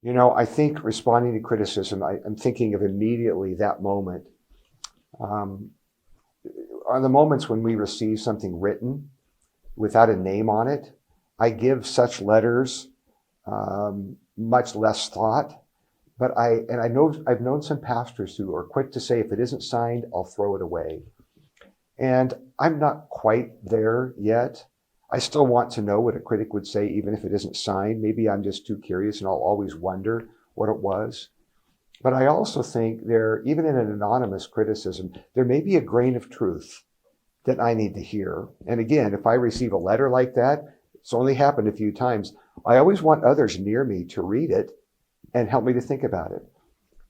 I think responding to criticism, I'm thinking of immediately that moment. Are the moments when we receive something written without a name on it. I give such letters much less thought, but I've known some pastors who are quick to say, if it isn't signed, I'll throw it away. And I'm not quite there yet. I still want to know what a critic would say, even if it isn't signed. Maybe I'm just too curious and I'll always wonder what it was. But I also think even in an anonymous criticism, there may be a grain of truth that I need to hear. And again, if I receive a letter like that, it's only happened a few times, I always want others near me to read it and help me to think about it.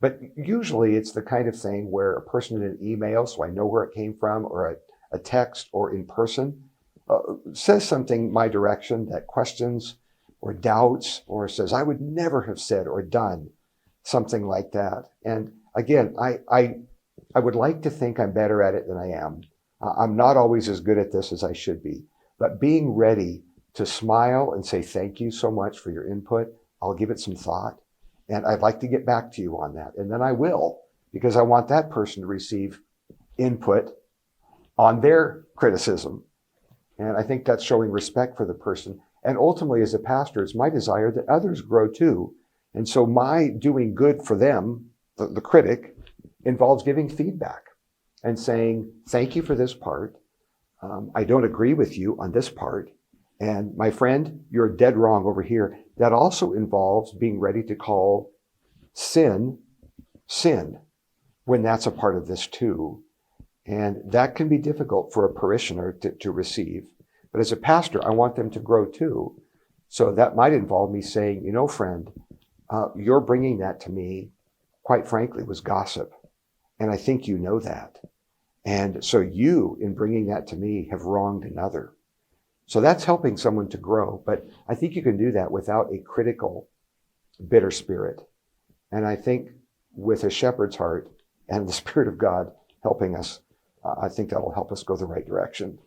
But usually it's the kind of thing where a person in an email, so I know where it came from, or a text, or in person, says something my direction that questions or doubts, or says, I would never have said or done something like that. And again, I would like to think I'm better at it than I am. I'm not always as good at this as I should be, but being ready to smile and say, thank you so much for your input. I'll give it some thought. And I'd like to get back to you on that. And then I will, because I want that person to receive input on their criticism. And I think that's showing respect for the person. And ultimately, as a pastor, it's my desire that others grow too. And so my doing good for them, the critic, involves giving feedback and saying, thank you for this part. I don't agree with you on this part. And my friend, you're dead wrong over here. That also involves being ready to call sin, when that's a part of this too. And that can be difficult for a parishioner to receive. But as a pastor, I want them to grow too. So that might involve me saying, friend, you're bringing that to me, quite frankly, was gossip. And I think you know that. And so you, in bringing that to me, have wronged another. So that's helping someone to grow. But I think you can do that without a critical, bitter spirit. And I think with a shepherd's heart and the Spirit of God helping us, I think that'll help us go the right direction.